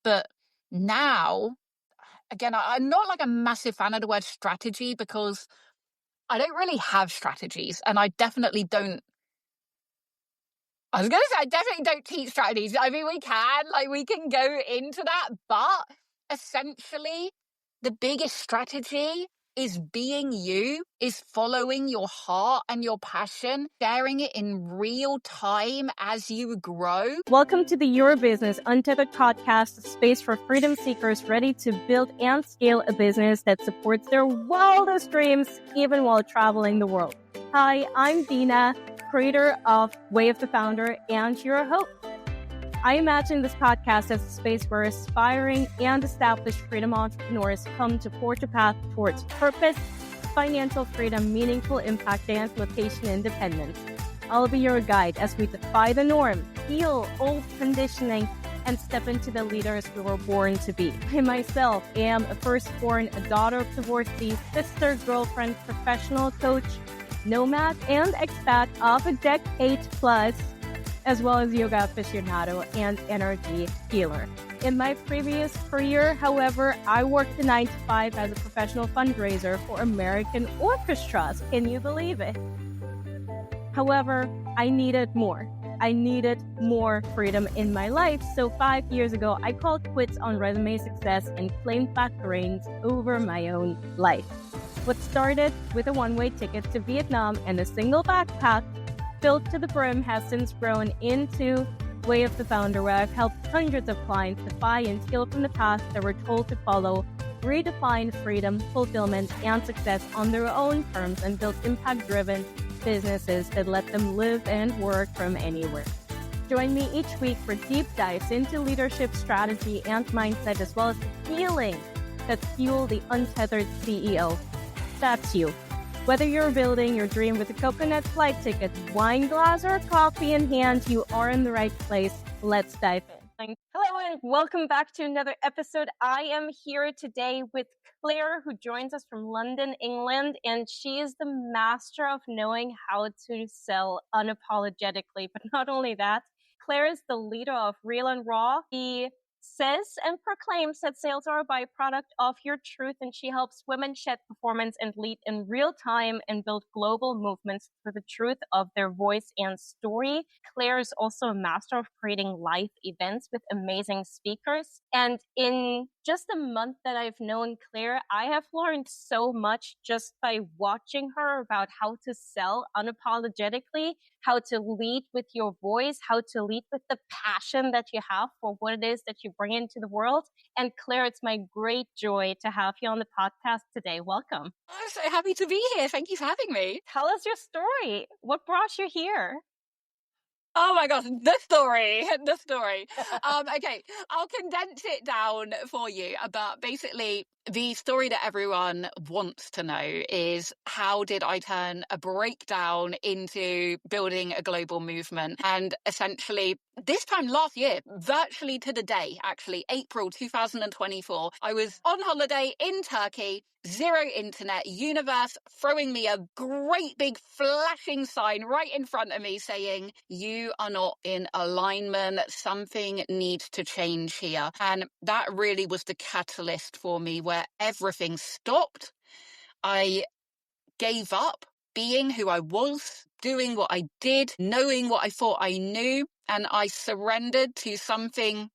But now, again, I'm not like a massive fan of the word strategy because I don't really have strategies, and I definitely don't. I was going to say, I definitely don't teach strategies. I mean, we can go into that, but essentially, the biggest strategy is being you, is following your heart and your passion, sharing it in real time as you grow. Welcome to the Your Business Untethered podcast, a space for freedom seekers ready to build and scale a business that supports their wildest dreams, even while traveling the world. Hi, I'm Dina, creator of Way of the Founder and your host. I imagine this podcast as a space where aspiring and established freedom entrepreneurs come to forge a path towards purpose, financial freedom, meaningful impact, and location independence. I'll be your guide as we defy the norm, heal old conditioning, and step into the leaders we were born to be. I myself am a firstborn, a daughter of divorcee, sister, girlfriend, professional coach, nomad, and expat of a decade plus, as well as yoga aficionado and energy healer. In my previous career, however, I worked a 9-to-5 as a professional fundraiser for American orchestras. Can you believe it? However, I needed more. I needed more freedom in my life. So 5 years ago, I called quits on resume success and claimed back the reins over my own life. What started with a one-way ticket to Vietnam and a single backpack filled to the brim has since grown into Way of the Founder, where I've helped hundreds of clients defy and steal from the past that were told to follow, redefine freedom, fulfillment, and success on their own terms and build impact-driven businesses that let them live and work from anywhere. Join me each week for deep dives into leadership, strategy, and mindset, as well as the healing that fuel the untethered CEO. That's you. Whether you're building your dream with a coconut flight ticket, wine glass, or coffee in hand, you are in the right place. Let's dive in. Hello and welcome back to another episode. I am here today with Claire, who joins us from London, England, and she is the master of knowing how to sell unapologetically. But not only that, Claire is the leader of Real and Raw. She says and proclaims that sales are a byproduct of your truth, and she helps women shed performance and lead in real time and build global movements through the truth of their voice and story. Claire is also a master of creating live events with amazing speakers. And in just a month that I've known Claire, I have learned so much just by watching her about how to sell unapologetically, how to lead with your voice, how to lead with the passion that you have for what it is that you bring into the world. And Claire, it's my great joy to have you on the podcast today. Welcome. I'm so happy to be here. Thank you for having me. Tell us your story. What brought you here? Oh my gosh, the story. Okay, I'll condense it down for you. But basically, the story that everyone wants to know is, how did I turn a breakdown into building a global movement? And essentially, this time last year, virtually to the day, actually, April 2024, I was on holiday in Turkey, zero internet, universe throwing me a great big flashing sign right in front of me saying, you are not in alignment, something needs to change here. And that really was the catalyst for me, where everything stopped. I gave up being who I was, doing what I did, knowing what I thought I knew, and I surrendered to something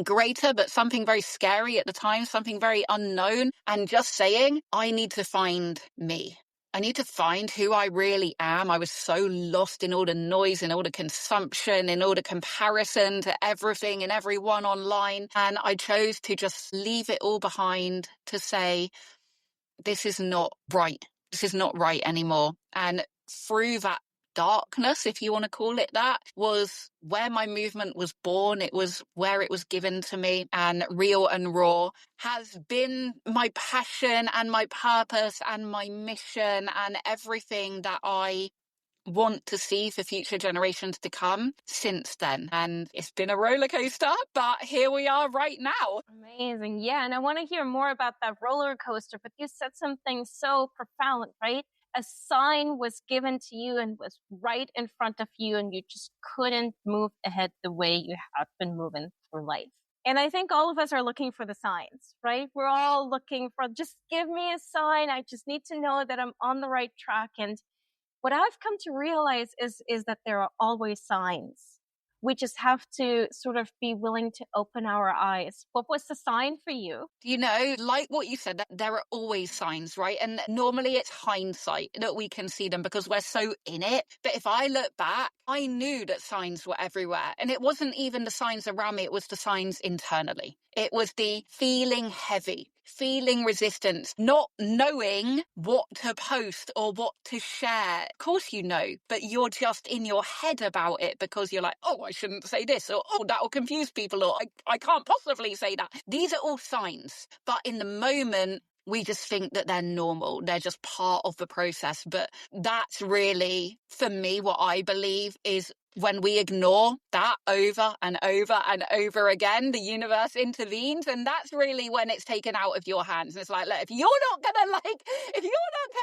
greater, but something very scary at the time, something very unknown, and just saying, I need to find me. I need to find who I really am. I was so lost in all the noise, in all the consumption, in all the comparison to everything and everyone online. And I chose to just leave it all behind, to say, this is not right. This is not right anymore. And through that darkness, if you want to call it that, was where my movement was born. It was where it was given to me. And Real and Raw has been my passion and my purpose and my mission and everything that I want to see for future generations to come since then. And it's been a roller coaster, but here we are right now. Amazing. Yeah. And I want to hear more about that roller coaster, but you said something so profound, right? A sign was given to you and was right in front of you, and you just couldn't move ahead the way you had been moving through life. And I think all of us are looking for the signs, right? We're all looking for, just give me a sign. I just need to know that I'm on the right track. And what I've come to realize is that there are always signs. We just have to sort of be willing to open our eyes. What was the sign for you? You know, like what you said, that there are always signs, right? And normally it's hindsight that we can see them because we're so in it. But if I look back, I knew that signs were everywhere. And it wasn't even the signs around me, it was the signs internally. It was the feeling heavy, feeling resistance, not knowing what to post or what to share. Of course you know, but you're just in your head about it because you're like, oh, I shouldn't say this, or oh, that'll confuse people, or I can't possibly say that. These are all signs. But in the moment, we just think that they're normal. They're just part of the process. But that's really, for me, what I believe is when we ignore that over and over and over again, the universe intervenes. And that's really when it's taken out of your hands. And it's like, look, if you're not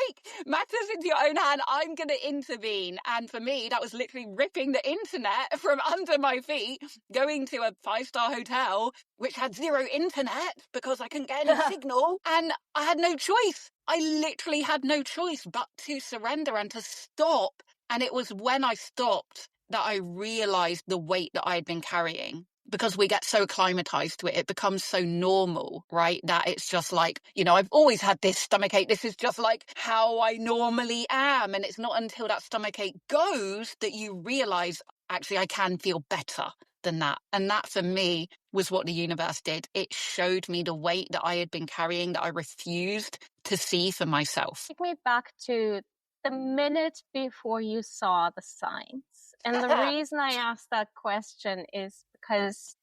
take matters into your own hand, I'm going to intervene. And for me, that was literally ripping the internet from under my feet, going to a 5-star hotel, which had zero internet because I couldn't get any signal. And I had no choice. I literally had no choice but to surrender and to stop. And it was when I stopped that I realized the weight that I had been carrying. Because we get so acclimatized to it, it becomes so normal, right? That it's just like, you know, I've always had this stomachache. This is just like how I normally am. And it's not until that stomachache goes that you realize, actually, I can feel better than that. And that for me was what the universe did. It showed me the weight that I had been carrying that I refused to see for myself. Take me back to the minute before you saw the signs. And the reason I asked that question is because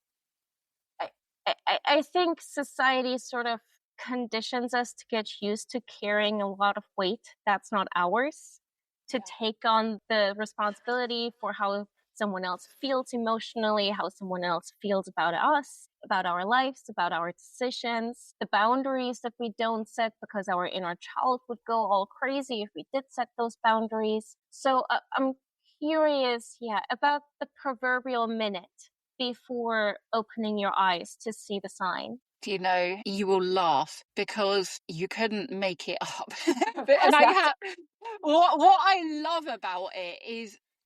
I think society sort of conditions us to get used to carrying a lot of weight that's not ours, to take on the responsibility for how someone else feels emotionally, how someone else feels about us, about our lives, about our decisions, the boundaries that we don't set because our inner child would go all crazy if we did set those boundaries. So I'm curious, about the proverbial minute before opening your eyes to see the sign. You know, you will laugh because you couldn't make it up. And what I love about it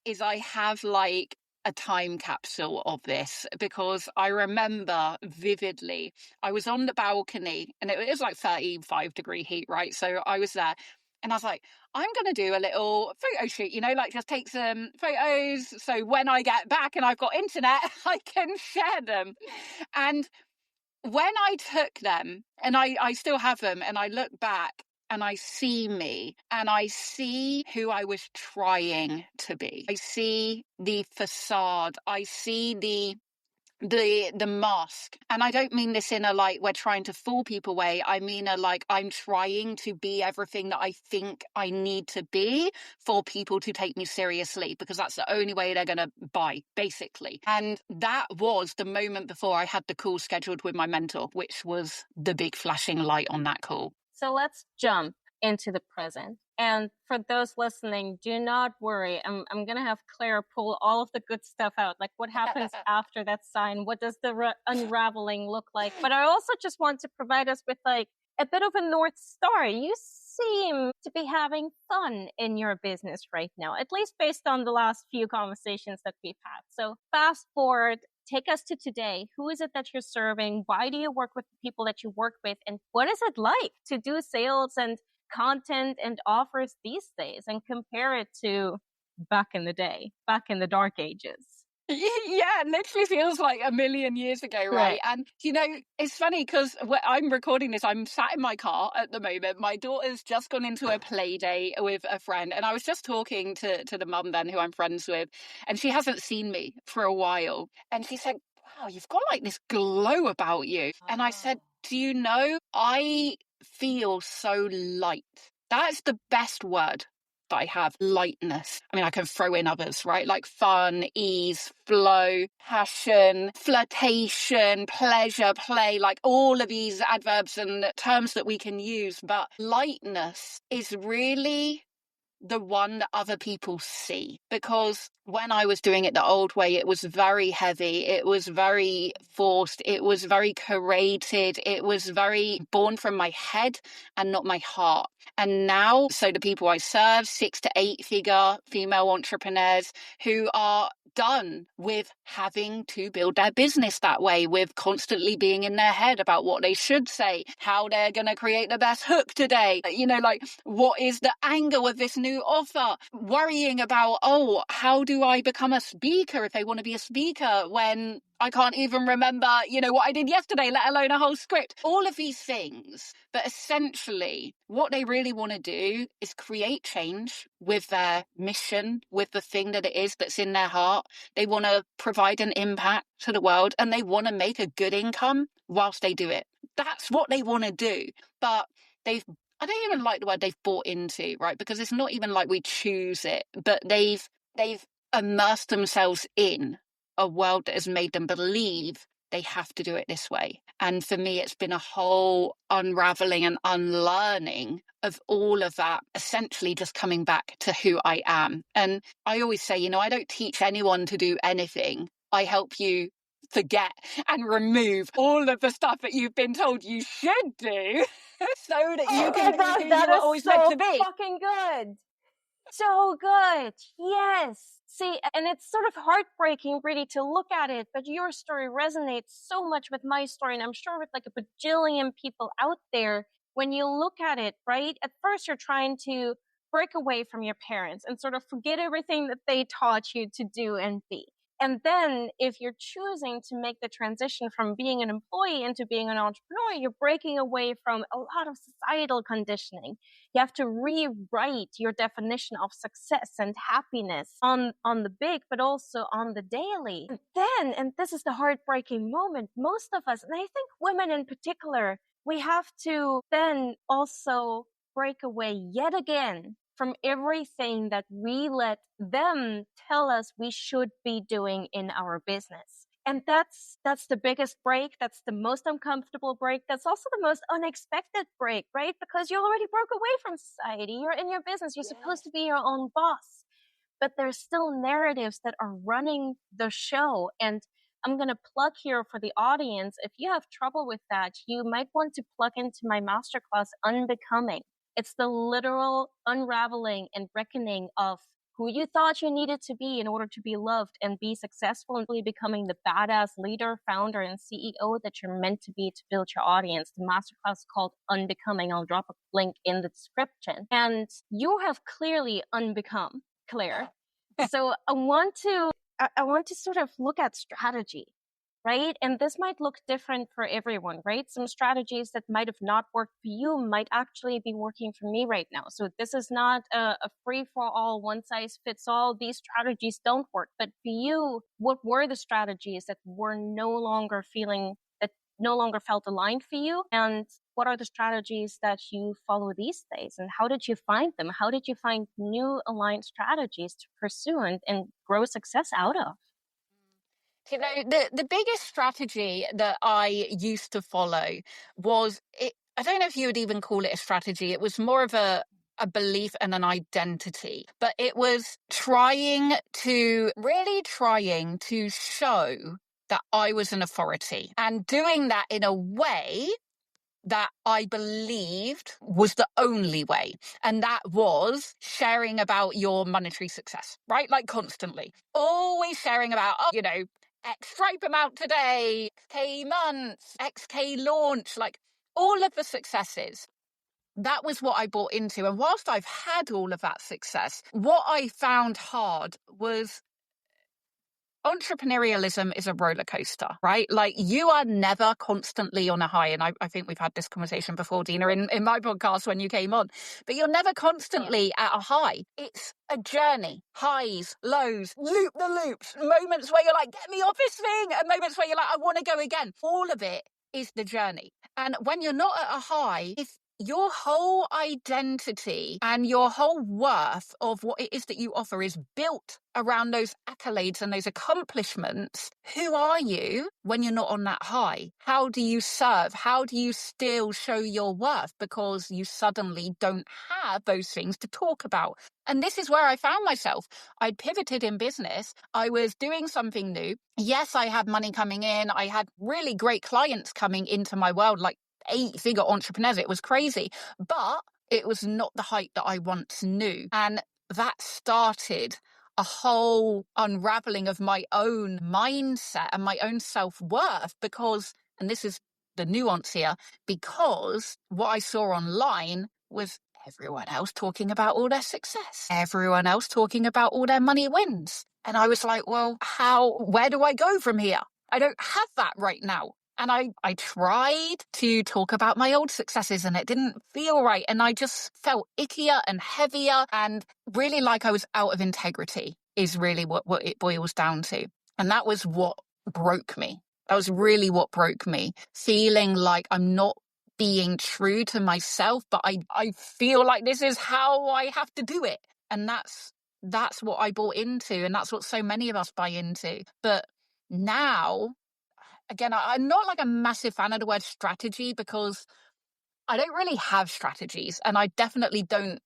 is I have like a time capsule of this, because I remember vividly I was on the balcony and it was like 35-degree heat, right? So I was there and I was like, I'm going to do a little photo shoot, you know, like just take some photos so when I get back and I've got internet, I can share them. And when I took them, and I still have them, and I look back and I see me and I see who I was trying to be. I see the facade. I see the mask. And I don't mean this in a like we're trying to fool people way. I mean a like I'm trying to be everything that I think I need to be for people to take me seriously, because that's the only way they're going to buy, basically. And that was the moment before I had the call scheduled with my mentor, which was the big flashing light on that call. So let's jump into the present. And for those listening, do not worry. I'm going to have Claire pull all of the good stuff out. Like, what happens after that sign? What does the unraveling look like? But I also just want to provide us with like a bit of a North Star. You seem to be having fun in your business right now, at least based on the last few conversations that we've had. So fast forward, take us to today. Who is it that you're serving? Why do you work with the people that you work with? And what is it like to do sales and content and offers these days, and compare it to back in the day, back in the dark ages? Yeah, it literally feels like a million years ago, right? And, you know, it's funny because I'm recording this, I'm sat in my car at the moment. My daughter's just gone into a play date with a friend. And I was just talking to the mum then, who I'm friends with, and she hasn't seen me for a while. And she said, wow, you've got like this glow about you. And I said, do you know, I feel so light. That's the best word that I have, lightness. I mean, I can throw in others, right? Like fun, ease, flow, passion, flirtation, pleasure, play, like all of these adverbs and terms that we can use. But lightness is really the one that other people see. Because when I was doing it the old way, it was very heavy, it was very forced, it was very curated, it was very born from my head and not my heart. And now, so the people I serve, 6 to 8 figure female entrepreneurs who are done with having to build their business that way, with constantly being in their head about what they should say, how they're going to create the best hook today, like what is the angle of this new offer, worrying about, oh, how do I become a speaker if they want to be a speaker when I can't even remember, what I did yesterday, let alone a whole script. All of these things. But essentially, what they really want to do is create change with their mission, with the thing that it is that's in their heart. They want to provide an impact to the world, and they want to make a good income whilst they do it. That's what they want to do. But I don't even like the word they've bought into, right? Because it's not even like we choose it, but they've immersed themselves in a world that has made them believe they have to do it this way. And for me, it's been a whole unraveling and unlearning of all of that, essentially just coming back to who I am. And I always say, I don't teach anyone to do anything. I help you forget and remove all of the stuff that you've been told you should do so that you can be who you were always meant to be. Fucking good. So good. Yes. See, and it's sort of heartbreaking really to look at it, but your story resonates so much with my story, and I'm sure with like a bajillion people out there. When you look at it, right, at first you're trying to break away from your parents and sort of forget everything that they taught you to do and be. And then if you're choosing to make the transition from being an employee into being an entrepreneur, you're breaking away from a lot of societal conditioning. You have to rewrite your definition of success and happiness on the big, but also on the daily. And then, and this is the heartbreaking moment, most of us, and I think women in particular, we have to then also break away yet again from everything that we let them tell us we should be doing in our business. And that's the biggest break. That's the most uncomfortable break. That's also the most unexpected break, right? Because you already broke away from society. You're in your business. You're supposed to be your own boss. But there's still narratives that are running the show. And I'm going to plug here for the audience. If you have trouble with that, you might want to plug into my masterclass, Unbecoming. It's the literal unraveling and reckoning of who you thought you needed to be in order to be loved and be successful and really becoming the badass leader, founder, and CEO that you're meant to be to build your audience. The masterclass is called Unbecoming. I'll drop a link in the description. And you have clearly unbecome, Claire. So I want to sort of look at strategy, right? And this might look different for everyone, right? Some strategies that might have not worked for you might actually be working for me right now. So this is not a free-for-all, one-size-fits-all. These strategies don't work. But for you, what were the strategies that no longer felt aligned for you? And what are the strategies that you follow these days? And how did you find them? How did you find new aligned strategies to pursue and grow success out of? The biggest strategy that I used to follow was I don't know if you would even call it a strategy. It was more of a belief and an identity, but it was really trying to show that I was an authority, and doing that in a way that I believed was the only way. And that was sharing about your monetary success, right? Like constantly, always sharing about, X stripe amount today, K months, XK launch, like all of the successes. That was what I bought into. And whilst I've had all of that success, what I found hard was entrepreneurialism is a roller coaster, right? Like you are never constantly on a high. And I think we've had this conversation before, Dina, in my podcast when you came on, but you're never constantly at a high. It's a journey, highs, lows, loop the loops, moments where you're like, get me off this thing, and moments where you're like, I want to go again. All of it is the journey. And when you're not at a high, your whole identity and your whole worth of what it is that you offer is built around those accolades and those accomplishments. Who are you when you're not on that high? How do you serve? How do you still show your worth? Because you suddenly don't have those things to talk about. And this is where I found myself. I'd pivoted in business. I was doing something new. Yes, I had money coming in. I had really great clients coming into my world, like 8-figure entrepreneurs. It was crazy, but it was not the height that I once knew. And that started a whole unraveling of my own mindset and my own self-worth because, and this is the nuance here, because what I saw online was everyone else talking about all their success, everyone else talking about all their money wins. And I was like, well, where do I go from here? I don't have that right now. And I tried to talk about my old successes and it didn't feel right. And I just felt ickier and heavier and really like I was out of integrity is really what it boils down to. And that was what broke me. That was really what broke me. Feeling like I'm not being true to myself, but I feel like this is how I have to do it. And that's what I bought into. And that's what so many of us buy into. But now, again, I'm not like a massive fan of the word strategy because I don't really have strategies, and I definitely don't.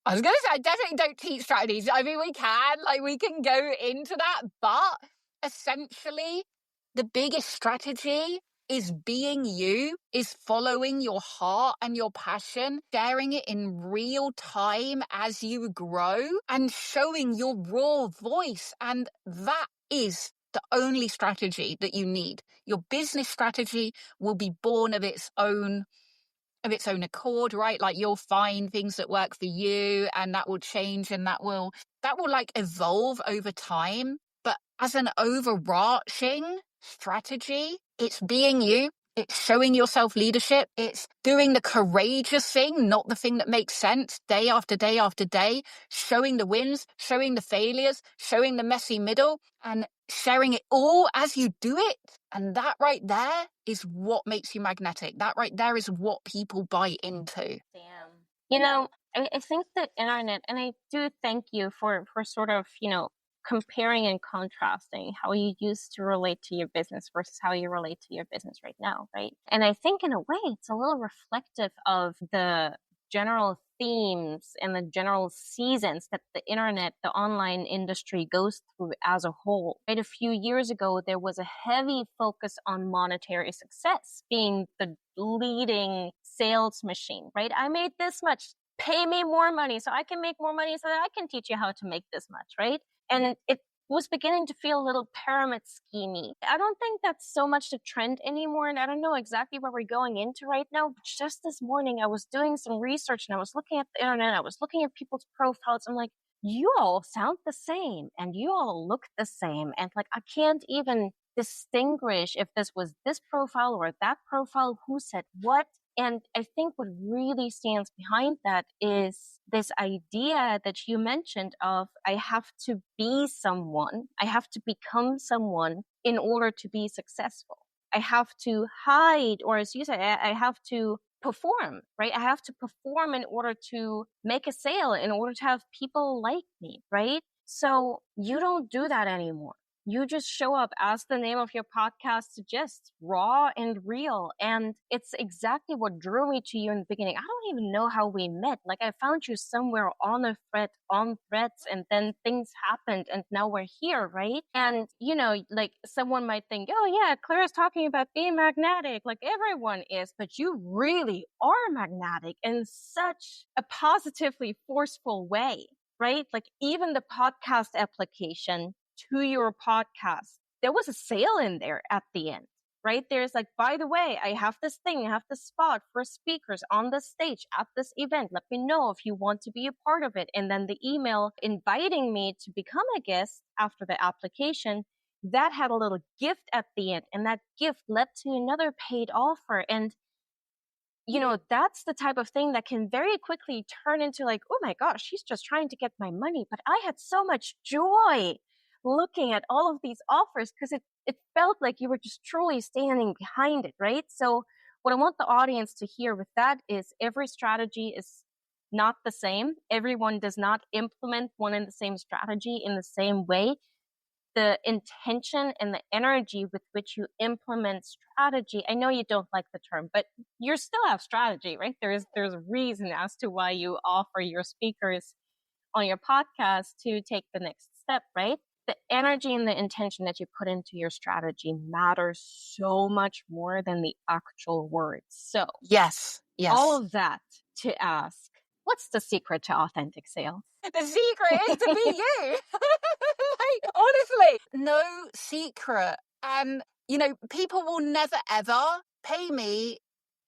I was going to say I definitely don't teach strategies. I mean, we can go into that, but essentially, the biggest strategy is being you, is following your heart and your passion, sharing it in real time as you grow, and showing your raw voice, and that is the only strategy that you need. Your business strategy will be born of its own accord, right? Like you'll find things that work for you and that will change and that will like evolve over time. But as an overarching strategy, it's being you. It's showing yourself leadership. It's doing the courageous thing, not the thing that makes sense, day after day after day, showing the wins, showing the failures, showing the messy middle, and sharing it all as you do it. And that right there is what makes you magnetic. That right there is what people buy into. Damn. You know, I think the internet, and I do thank you for sort of, comparing and contrasting how you used to relate to your business versus how you relate to your business right now, right? And I think in a way, it's a little reflective of the general themes and the general seasons that the internet, the online industry goes through as a whole. Right? A few years ago, there was a heavy focus on monetary success being the leading sales machine, right? I made this much, pay me more money so I can make more money so that I can teach you how to make this much, right? And it was beginning to feel a little pyramid schemey. I don't think that's so much the trend anymore, and I don't know exactly where we're going into right now, but just this morning I was doing some research and I was looking at the internet, I was looking at people's profiles. I'm like, you all sound the same and you all look the same, and like I can't even distinguish if this was this profile or that profile, who said what. And I think what really stands behind that is this idea that you mentioned of I have to be someone, I have to become someone in order to be successful. I have to hide, or as you said, I have to perform, right? I have to perform in order to make a sale, in order to have people like me, right? So you don't do that anymore. You just show up, as the name of your podcast suggests, raw and real. And it's exactly what drew me to you in the beginning. I don't even know how we met. Like I found you somewhere on a thread, on Threads, and then things happened and now we're here, right? And, like someone might think, oh yeah, Claire's talking about being magnetic. Like everyone is, but you really are magnetic in such a positively forceful way, right? Like even the podcast application to your podcast, there was a sale in there at the end, right? There's like, by the way, I have this thing, I have this spot for speakers on the stage at this event. Let me know if you want to be a part of it. And then the email inviting me to become a guest after the application, that had a little gift at the end. And that gift led to another paid offer. And that's the type of thing that can very quickly turn into like, oh my gosh, she's just trying to get my money. But I had so much joy looking at all of these offers because it felt like you were just truly standing behind it, right? So What I want the audience to hear with that is every strategy is not the same. Everyone does not implement one and the same strategy in the same way. The intention and the energy with which you implement strategy, I know you don't like the term, but you still have strategy, right? There's a reason as to why you offer your speakers on your podcast to take the next step, right? The energy and the intention that you put into your strategy matters so much more than the actual words. So Yes. all of that to ask, what's the secret to authentic sales? The secret is to be you. Like, honestly, no secret. And, people will never, ever pay me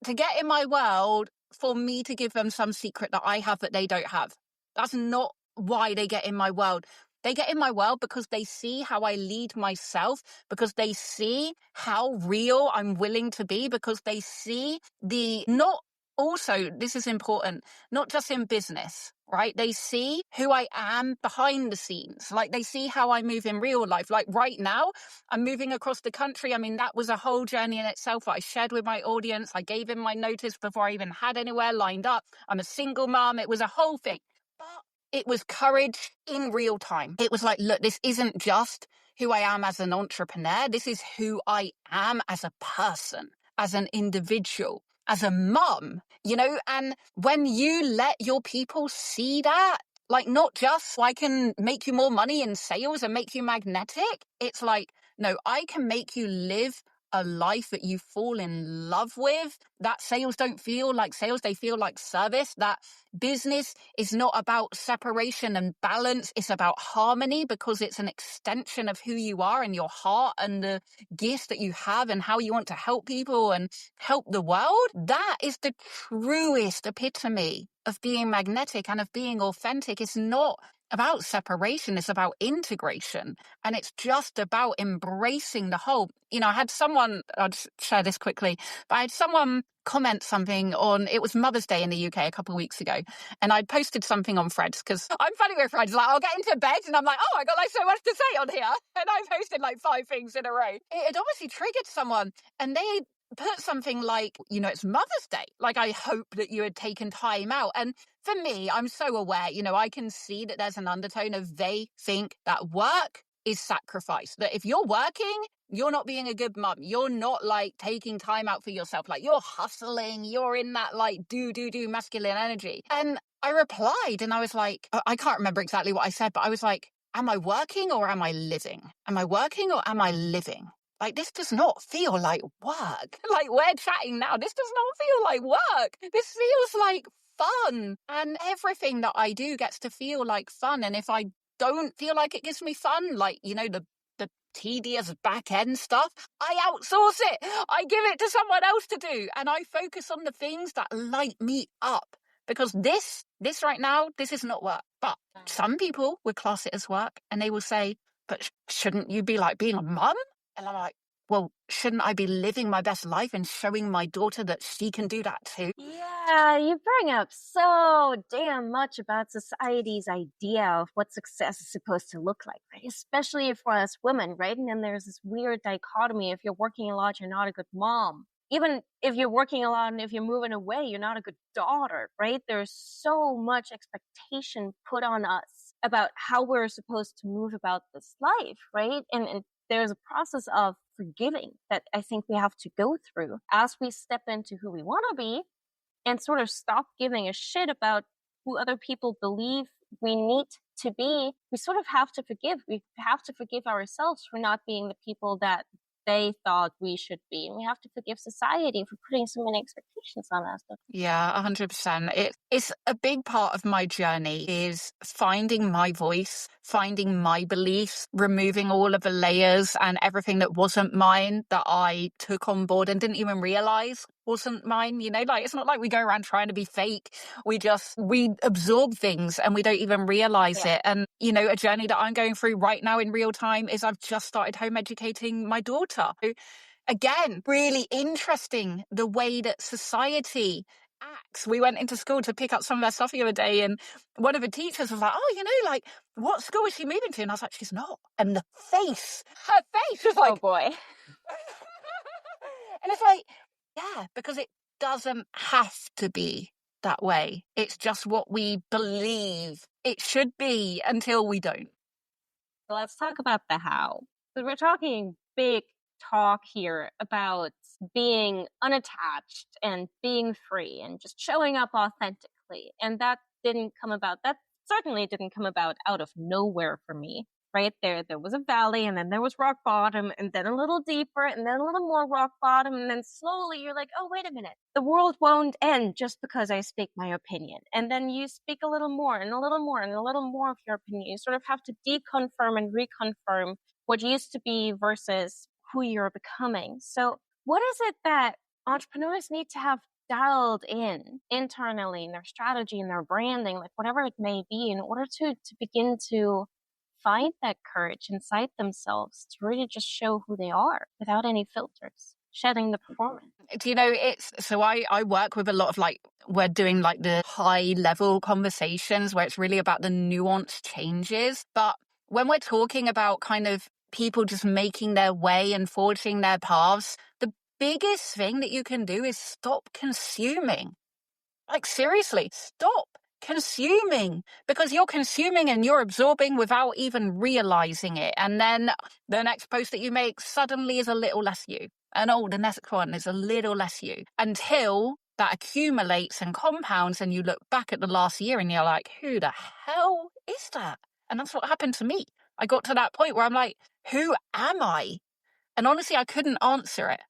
to get in my world for me to give them some secret that I have that they don't have. That's not why they get in my world. They get in my world because they see how I lead myself, because they see how real I'm willing to be, because they see also, this is important, not just in business, right? They see who I am behind the scenes. Like, they see how I move in real life. Like, right now, I'm moving across the country. I mean, that was a whole journey in itself that I shared with my audience. I gave him my notice before I even had anywhere lined up. I'm a single mom. It was a whole thing. But it was courage in real time. It was like, look, this isn't just who I am as an entrepreneur. This is who I am as a person, as an individual, as a mum, and when you let your people see that, like, not just I can make you more money in sales and make you magnetic, it's like, no, I can make you live a life that you fall in love with, that sales don't feel like sales, they feel like service, that business is not about separation and balance, it's about harmony, because it's an extension of who you are and your heart and the gifts that you have and how you want to help people and help the world. That is the truest epitome of being magnetic and of being authentic. It's not about separation, it's about integration, and it's just about embracing the whole. I had someone, I'll just share this quickly, but I had someone comment something on, it was Mother's Day in the UK a couple of weeks ago, and I'd posted something on Threads, because I'm funny with Threads, like, I'll get into bed and I'm like, oh, I got like so much to say on here, and I posted like 5 things in a row. It had obviously triggered someone, and they put something like, it's Mother's Day, like, I hope that you had taken time out. And for me, I'm so aware, I can see that there's an undertone of they think that work is sacrifice, that if you're working, you're not being a good mum, you're not like taking time out for yourself, like you're hustling, you're in that like do masculine energy. And I replied and I was like, I can't remember exactly what I said, but I was like, am I working or am I living? Am I working or am I living? Like, this does not feel like work. Like, we're chatting now. This does not feel like work. This feels like fun. And everything that I do gets to feel like fun. And if I don't feel like it gives me fun, like, the tedious back end stuff, I outsource it. I give it to someone else to do. And I focus on the things that light me up. Because this right now, this is not work. But some people would class it as work, and they will say, but shouldn't you be like being a mum? And I'm like, well, shouldn't I be living my best life and showing my daughter that she can do that too? Yeah, you bring up so damn much about society's idea of what success is supposed to look like, right? Especially for us women, right? And then there's this weird dichotomy. If you're working a lot, you're not a good mom. Even if you're working a lot and if you're moving away, you're not a good daughter, right? There's so much expectation put on us about how we're supposed to move about this life, right? And there's a process of forgiving that I think we have to go through as we step into who we want to be and sort of stop giving a shit about who other people believe we need to be. We sort of have to forgive. We have to forgive ourselves for not being the people that they thought we should be. And we have to forgive society for putting so many expectations on us. Yeah, 100%. It's a big part of my journey is finding my voice, finding my beliefs, removing all of the layers and everything that wasn't mine that I took on board and didn't even realize wasn't mine. Like, it's not like we go around trying to be fake. We absorb things and we don't even realize it. And, a journey that I'm going through right now in real time is I've just started home educating my daughter. Again, really interesting the way that society acts. We went into school to pick up some of their stuff the other day, and one of the teachers was like, oh, like, what school is she moving to? And I was like, she's not. And her face was like, oh boy. and it's like, Yeah, because it doesn't have to be that way. It's just what we believe it should be until we don't. Let's talk about the how. Because we're talking big talk here about being unattached and being free and just showing up authentically. And that certainly didn't come about out of nowhere for me. Right there was a valley, and then there was rock bottom, and then a little deeper, and then a little more rock bottom, and then slowly you're like, oh, wait a minute. The world won't end just because I speak my opinion. And then you speak a little more and a little more and a little more of your opinion. You sort of have to deconfirm and reconfirm what used to be versus who you're becoming. So what is it that entrepreneurs need to have dialed in internally in their strategy and their branding, like whatever it may be, in order to begin to find that courage inside themselves to really just show who they are without any filters, shedding the performance? Do you know, it's so I work with a lot of we're doing the high level conversations where it's really about the nuanced changes. But when we're talking about kind of people just making their way and forging their paths, the biggest thing that you can do is stop consuming. Seriously, stop consuming, because you're consuming and you're absorbing without even realizing it. And then the next post that you make suddenly is a little less you. And the next one is a little less you, until that accumulates and compounds. And you look back at the last year and you're like, who the hell is that? And that's what happened to me. I got to that point where I'm like, who am I? And honestly, I couldn't answer it.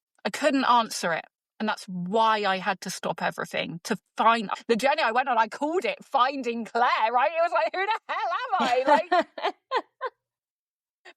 And that's why I had to stop everything to find the journey I went on. I called it Finding Claire, right? It was like, who the hell am I?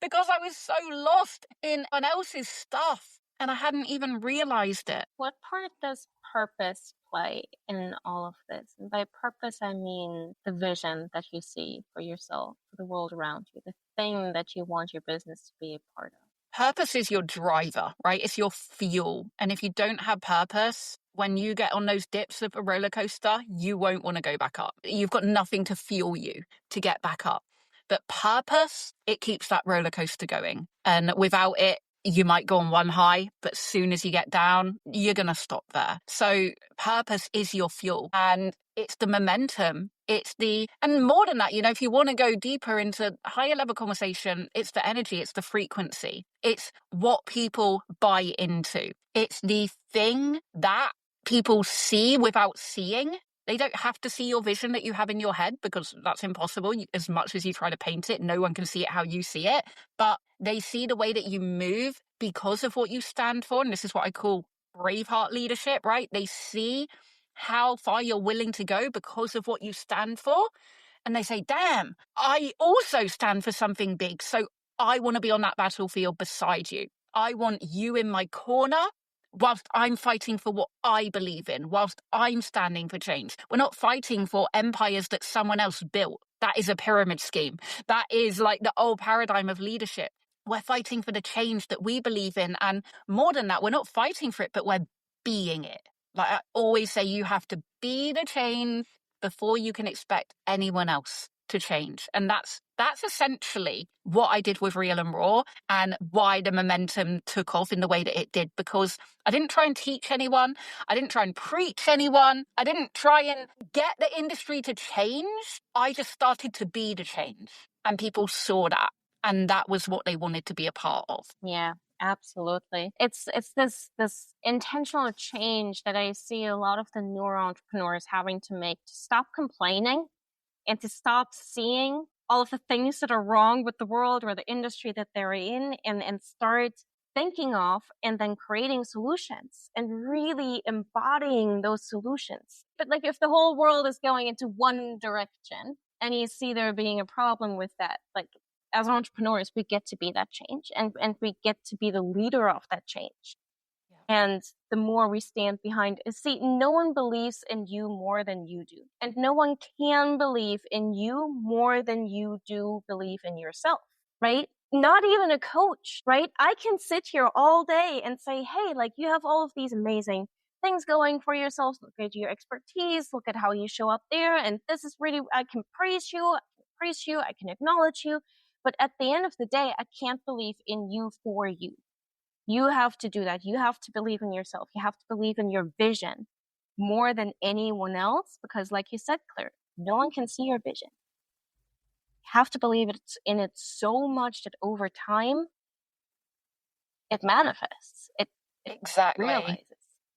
Because I was so lost in someone else's stuff and I hadn't even realized it. What part does purpose play in all of this? And by purpose, I mean the vision that you see for yourself, for the world around you, the thing that you want your business to be a part of. Purpose is your driver, right? It's your fuel. And if you don't have purpose, when you get on those dips of a roller coaster, you won't want to go back up. You've got nothing to fuel you to get back up. But purpose, it keeps that roller coaster going. And without it, you might go on one high, but as soon as you get down, you're going to stop there. So purpose is your fuel, and it's the momentum. And more than that, if you want to go deeper into higher level conversation, it's the energy, it's the frequency, it's what people buy into. It's the thing that people see without seeing. They don't have to see your vision that you have in your head, because that's impossible. As much as you try to paint it, no one can see it how you see it. But they see the way that you move because of what you stand for. And this is what I call Braveheart leadership, right? They see how far you're willing to go because of what you stand for. And they say, damn, I also stand for something big. So I want to be on that battlefield beside you. I want you in my corner whilst I'm fighting for what I believe in, whilst I'm standing for change. We're not fighting for empires that someone else built. That is a pyramid scheme. That is like the old paradigm of leadership. We're fighting for the change that we believe in. And more than that, we're not fighting for it, but we're being it. I always say, you have to be the change before you can expect anyone else to change. And that's essentially what I did with Real and Raw, and why the momentum took off in the way that it did, because I didn't try and teach anyone. I didn't try and preach anyone. I didn't try and get the industry to change. I just started to be the change, and people saw that. And that was what they wanted to be a part of. Yeah, absolutely. It's this intentional change that I see a lot of the newer entrepreneurs having to make, to stop complaining and to stop seeing all of the things that are wrong with the world or the industry that they're in, and start thinking of and then creating solutions and really embodying those solutions. But if the whole world is going into one direction and you see there being a problem with that, as entrepreneurs, we get to be that change, and we get to be the leader of that change. Yeah. And the more we stand behind, see, no one believes in you more than you do. And no one can believe in you more than you do believe in yourself, right? Not even a coach, right? I can sit here all day and say, hey, you have all of these amazing things going for yourself. Look at your expertise. Look at how you show up there. And this is really, I can praise you. I can acknowledge you. But at the end of the day, I can't believe in you for you. You have to do that. You have to believe in yourself. You have to believe in your vision more than anyone else, because like you said, Claire, no one can see your vision. You have to believe in it so much that over time, it manifests. It Exactly. realizes.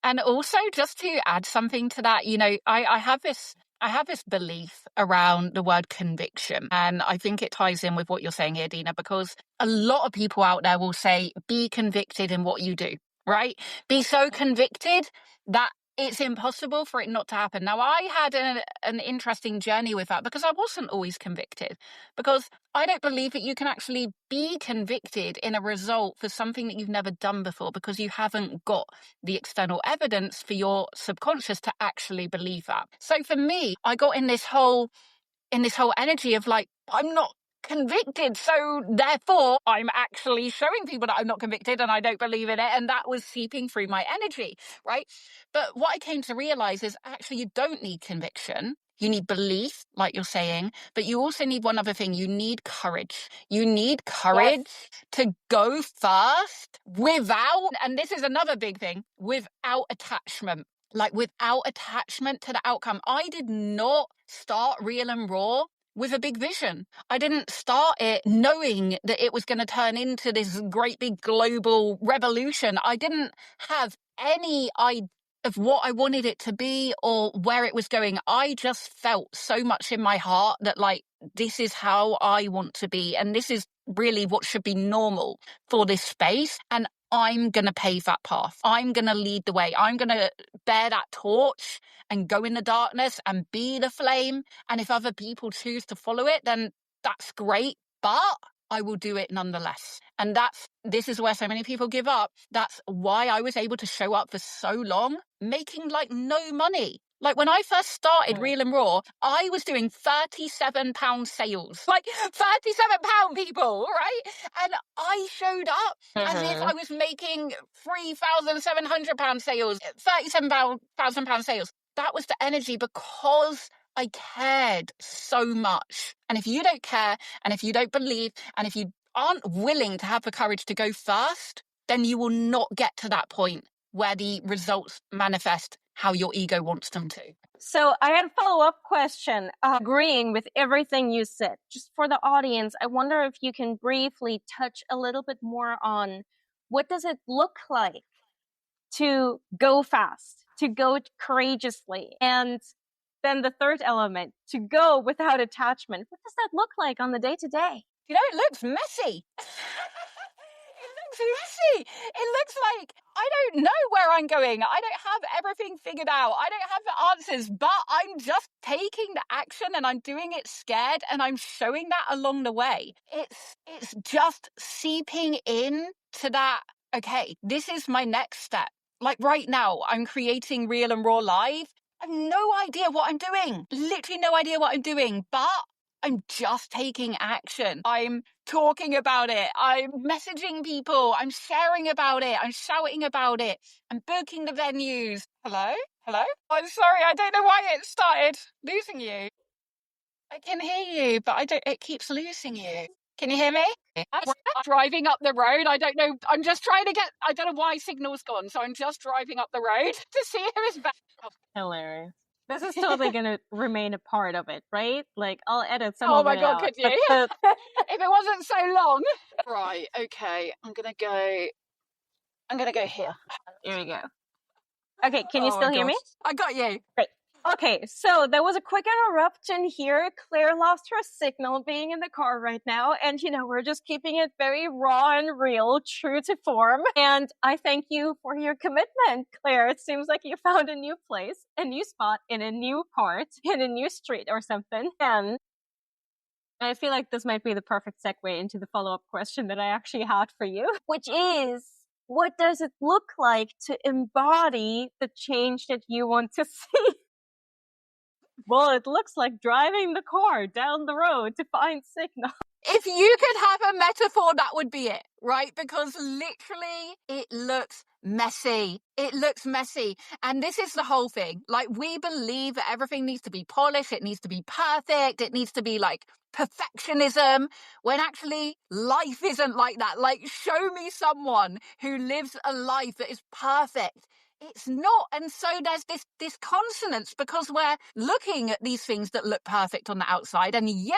And also, just to add something to that, I have this belief around the word conviction. And I think it ties in with what you're saying here, Dina, because a lot of people out there will say, be convicted in what you do, right? Be so convicted that it's impossible for it not to happen. Now, I had an interesting journey with that because I wasn't always convicted, because I don't believe that you can actually be convicted in a result for something that you've never done before, because you haven't got the external evidence for your subconscious to actually believe that. So for me, I got in this whole energy of like, I'm not convicted, so therefore I'm actually showing people that I'm not convicted and I don't believe in it, and that was seeping through my energy, right? But what I came to realize is actually you don't need conviction. You need belief, like you're saying, but you also need one other thing. You need courage. You need courage to go first without, and this is another big thing, without attachment. Like without attachment to the outcome. I did not start Real and Raw with a big vision. I didn't start it knowing that it was going to turn into this great big global revolution. I didn't have any idea of what I wanted it to be or where it was going. I just felt so much in my heart that like, this is how I want to be. And this is really what should be normal for this space. And I'm going to pave that path. I'm going to lead the way. I'm going to bear that torch and go in the darkness and be the flame. And if other people choose to follow it, then that's great. But I will do it nonetheless. And this is where so many people give up. That's why I was able to show up for so long, making like no money. Like when I first started Real and Raw, I was doing £37 sales. Like £37 people, right? And I showed up as if I was making £3,700 sales, £37,000 sales. That was the energy because I cared so much. And if you don't care, and if you don't believe, and if you aren't willing to have the courage to go first, then you will not get to that point where the results manifest how your ego wants them to. So I had a follow-up question, agreeing with everything you said. Just for the audience, I wonder if you can briefly touch a little bit more on what does it look like to go fast, to go courageously, and then the third element, to go without attachment. What does that look like on the day-to-day? It looks messy. It looks messy. It looks like I don't know where I'm going. I don't have everything figured out. I don't have the answers, but I'm just taking the action and I'm doing it scared and I'm showing that along the way. It's just seeping in to that, okay, this is my next step. Like right now, I'm creating Real and Raw Live. I have no idea what I'm doing. Literally no idea what I'm doing, but I'm just taking action. I'm talking about it. I'm messaging people. I'm sharing about it. I'm shouting about it. I'm booking the venues. Hello? Hello? I'm sorry. I don't know why it started losing you. I can hear you, but it keeps losing you. Can you hear me? I'm driving up the road. I don't know. I'm just trying to I don't know why signal's gone. So I'm just driving up the road to see who is back. Hilarious. This is totally going to remain a part of it, right? Like, I'll edit some of it out. Oh my God, could you? If it wasn't so long. Right, okay. I'm going to go here. Here we go. Okay, can you still hear me? I got you. Great. Okay, so there was a quick interruption here. Claire lost her signal being in the car right now. And, we're just keeping it very raw and real, true to form. And I thank you for your commitment, Claire. It seems like you found a new place, a new spot in a new part, in a new street or something. And I feel like this might be the perfect segue into the follow-up question that I actually had for you, which is, what does it look like to embody the change that you want to see? Well, it looks like driving the car down the road to find signal. If you could have a metaphor, that would be it, right? Because literally it looks messy. It looks messy. And this is the whole thing. Like, we believe that everything needs to be polished. It needs to be perfect. It needs to be like perfectionism, when actually life isn't like that. Like, show me someone who lives a life that is perfect. It's not. And so there's this consonance, because we're looking at these things that look perfect on the outside, and yet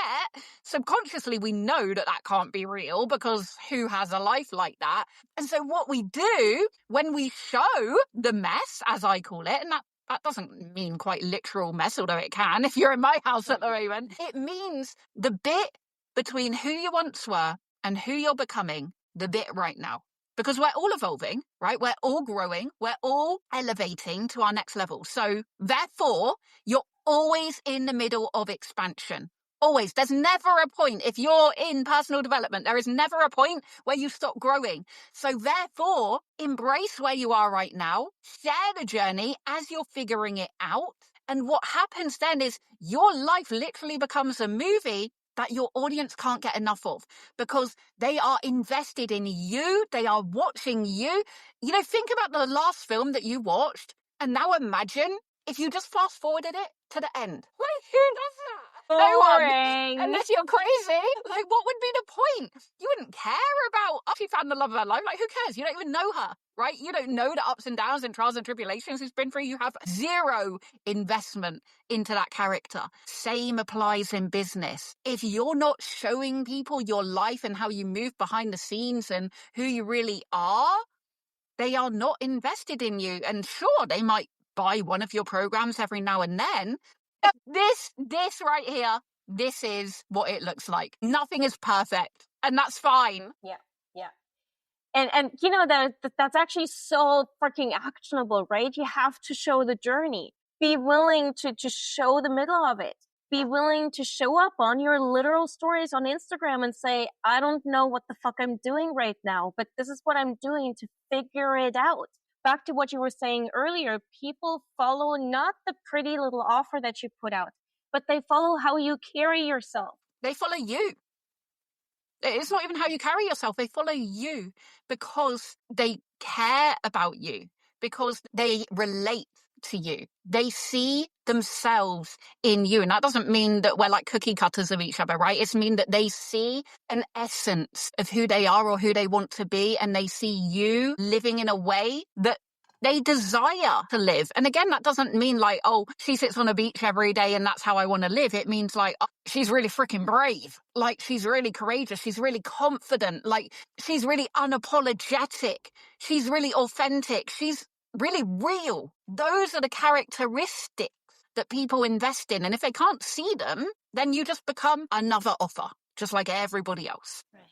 subconsciously we know that that can't be real, because who has a life like that? And so what we do when we show the mess, as I call it, and that doesn't mean quite literal mess, although it can if you're in my house at the moment, it means the bit between who you once were and who you're becoming, the bit right now. Because we're all evolving, right? We're all growing. We're all elevating to our next level. So therefore, you're always in the middle of expansion. Always. There's never a point. If you're in personal development, there is never a point where you stop growing. So therefore, embrace where you are right now. Share the journey as you're figuring it out. And what happens then is your life literally becomes a movie that your audience can't get enough of, because they are invested in you. They are watching you. You know, think about the last film that you watched, and now imagine if you just fast forwarded it to the end. Like, who does that? No one. Unless you're crazy. Like, what would be the point? You wouldn't care about, oh, she found the love of her life. Like, who cares? You don't even know her, right? You don't know the ups and downs and trials and tribulations she's been through. You have zero investment into that character. Same applies in business. If you're not showing people your life and how you move behind the scenes and who you really are, they are not invested in you. And sure, they might buy one of your programs every now and then. This right here, this is what it looks like. Nothing is perfect, and that's fine. Yeah. And you know, that's actually so freaking actionable, right? You have to show the journey. Be willing to show the middle of it. Be willing to show up on your literal stories on Instagram and say, I don't know what the fuck I'm doing right now, but this is what I'm doing to figure it out. Back to what you were saying earlier, people follow not the pretty little offer that you put out, but they follow how you carry yourself. They follow you. It's not even how you carry yourself. They follow you because they care about you, because they relate to you. They see themselves in you. And that doesn't mean that we're like cookie cutters of each other, right? It's mean that they see an essence of who they are or who they want to be, and they see you living in a way that they desire to live. And again, that doesn't mean like, oh, she sits on a beach every day and that's how I want to live. It means like, oh, she's really freaking brave. Like, she's really courageous. She's really confident. Like, she's really unapologetic. She's really authentic. She's really real. Those are the characteristics that people invest in. And if they can't see them, then you just become another offer, just like everybody else. Right.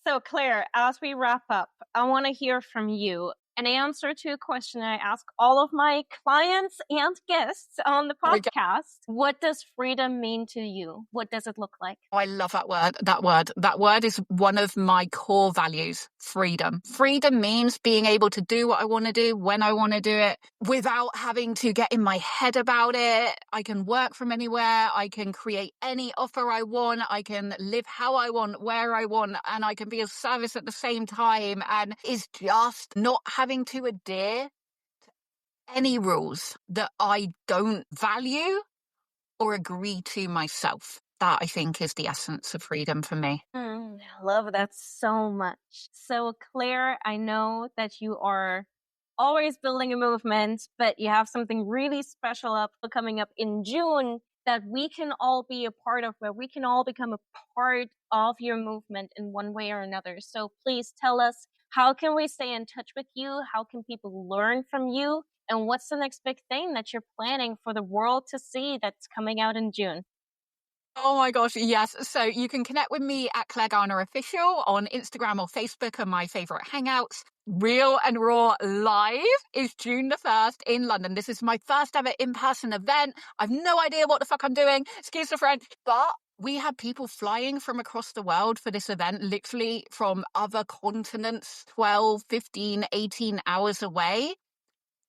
So Claire, as we wrap up, I want to hear from you an answer to a question I ask all of my clients and guests on the podcast. What does freedom mean to you? What does it look like? Oh, I love that word. That word is one of my core values, freedom. Freedom means being able to do what I want to do when I want to do it without having to get in my head about it. I can work from anywhere. I can create any offer I want. I can live how I want, where I want, and I can be of service at the same time. And it's just not having to adhere to any rules that I don't value or agree to myself. That, I think, is the essence of freedom for me. I love that so much. So, Claire, I know that you are always building a movement, but you have something really special coming up in June that we can all be a part of, where we can all become a part of your movement in one way or another. So please tell us, how can we stay in touch with you? How can people learn from you? And what's the next big thing that you're planning for the world to see that's coming out in June? Oh my gosh, yes. So you can connect with me at Claire Garner Official on Instagram or Facebook, and my favorite hangouts. Real and Raw Live is June the 1st in London. This is my first ever in-person event. I've no idea what the fuck I'm doing. Excuse the French. But we have people flying from across the world for this event, literally from other continents, 12, 15, 18 hours away.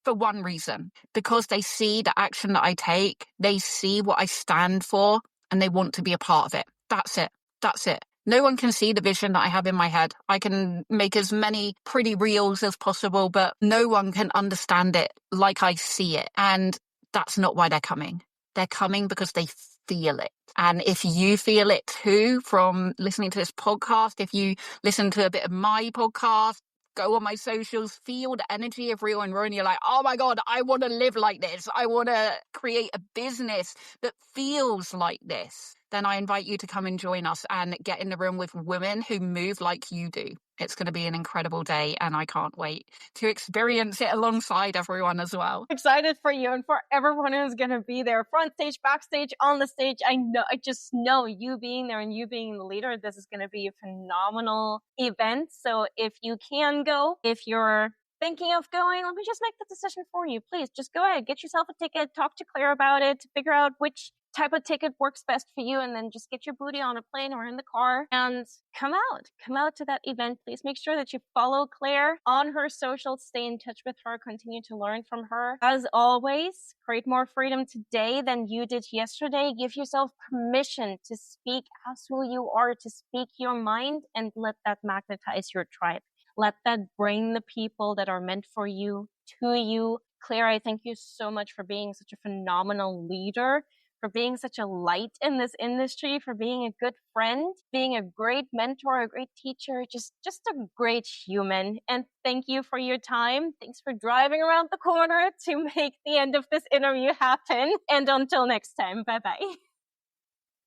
For one reason, because they see the action that I take, they see what I stand for, and they want to be a part of it. That's it. No one can see the vision that I have in my head. I can make as many pretty reels as possible, but no one can understand it like I see it. And that's not why they're coming. They're coming because they feel it. And if you feel it too from listening to this podcast, if you listen to a bit of my podcast, go on my socials, feel the energy of Real and Raw, and you're like, oh my God, I want to live like this. I want to create a business that feels like this. Then I invite you to come and join us and get in the room with women who move like you do. It's going to be an incredible day, and I can't wait to experience it alongside everyone as well. Excited for you and for everyone who's going to be there, front stage, backstage, on the stage. I just know you being there and you being the leader, this is going to be a phenomenal event. So if you can go, if you're thinking of going, let me just make the decision for you. Please just go ahead, get yourself a ticket, talk to Claire about it, figure out which type of ticket works best for you, and then just get your booty on a plane or in the car and come out to that event. Please make sure that you follow Claire on her socials, stay in touch with her, continue to learn from her. As always, create more freedom today than you did yesterday. Give yourself permission to speak as who you are, to speak your mind, and let that magnetize your tribe. Let that bring the people that are meant for you to you. Claire, I thank you so much for being such a phenomenal leader, for being such a light in this industry, for being a good friend, being a great mentor, a great teacher, just a great human. And thank you for your time. Thanks for driving around the corner to make the end of this interview happen. And until next time, bye-bye.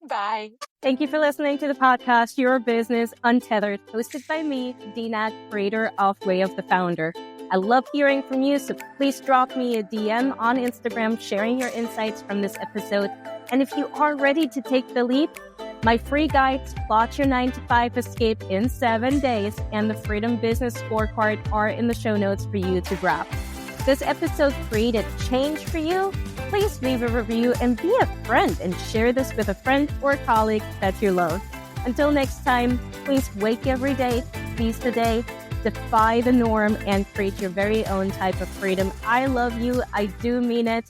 Bye. Thank you for listening to the podcast, Your Business Untethered, hosted by me, Dina, creator of Way of the Founder. I love hearing from you, so please drop me a DM on Instagram sharing your insights from this episode. And if you are ready to take the leap, my free guides, Plot Your 9-to-5 Escape in 7 days, and the Freedom Business Scorecard are in the show notes for you to grab. This episode created change for you? Please leave a review and be a friend and share this with a friend or colleague that you love. Until next time, please wake every day, seize the day, defy the norm, and create your very own type of freedom. I love you. I do mean it.